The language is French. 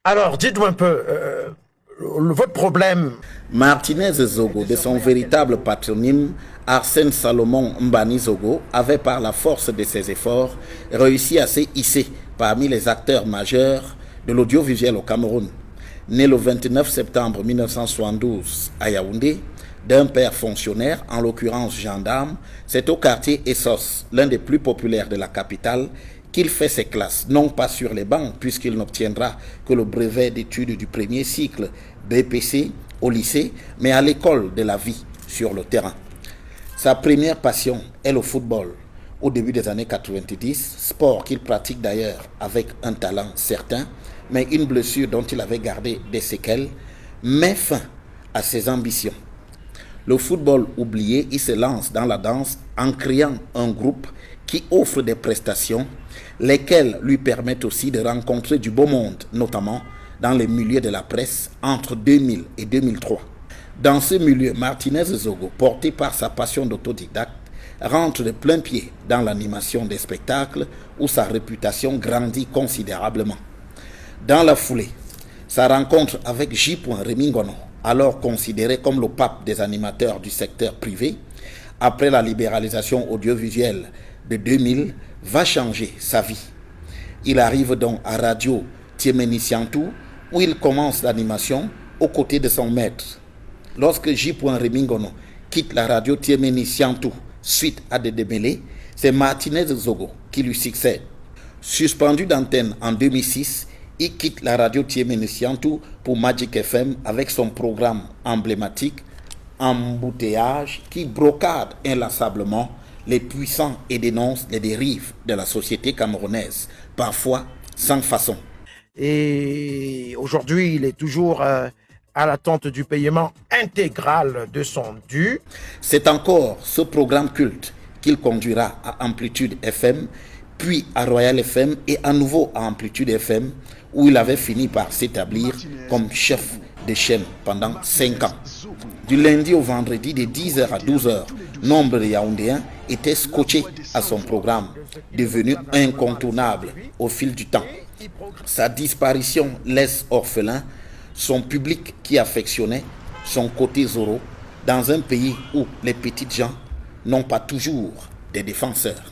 Alors, dites-moi un peu, votre problème. Martinez Zogo, de son véritable patronyme, Arsène Salomon Mbani Zogo, avait par la force de ses efforts réussi à se hisser parmi les acteurs majeurs de l'audiovisuel au Cameroun. Né le 29 septembre 1972 à Yaoundé, d'un père fonctionnaire, en l'occurrence gendarme, c'est au quartier Essos, l'un des plus populaires de la capitale, qu'il fait ses classes, non pas sur les bancs, puisqu'il n'obtiendra que le brevet d'études du premier cycle BPC au lycée, mais à l'école de la vie, sur le terrain. Sa première passion est le football. Au début des années 90, sport qu'il pratique d'ailleurs avec un talent certain, mais une blessure dont il avait gardé des séquelles, met fin à ses ambitions. Le football oublié, il se lance dans la danse en créant un groupe qui offre des prestations, lesquelles lui permettent aussi de rencontrer du beau monde, notamment dans les milieux de la presse entre 2000 et 2003. Dans ce milieu, Martinez Zogo, porté par sa passion d'autodidacte, rentre de plein pied dans l'animation des spectacles où sa réputation grandit considérablement. Dans la foulée, sa rencontre avec J. Remingono, alors considéré comme le pape des animateurs du secteur privé, après la libéralisation audiovisuelle de 2000, va changer sa vie. Il arrive donc à Radio Tiemeni Siantou, où il commence l'animation aux côtés de son maître. Lorsque J. Remingono quitte la radio Tiemeni Siantou suite à des démêlés, c'est Martinez Zogo qui lui succède. Suspendu d'antenne en 2006, il quitte la radio Tiemeni Siantou pour Magic FM avec son programme emblématique Embouteillage qui brocade inlassablement les puissants et dénonce les dérives de la société camerounaise, parfois sans façon. Et aujourd'hui, il est toujours à l'attente du paiement intégral de son dû. C'est encore ce programme culte qu'il conduira à Amplitude FM, puis à Royal FM et à nouveau à Amplitude FM, où il avait fini par s'établir comme chef de chaîne pendant 5 ans. Du lundi au vendredi, de 10h à 12h, nombre de Yaoundéens étaient scotchés à son programme, devenu incontournable au fil du temps. Sa disparition laisse orphelin son public qui affectionnait son côté Zoro dans un pays où les petites gens n'ont pas toujours des défenseurs.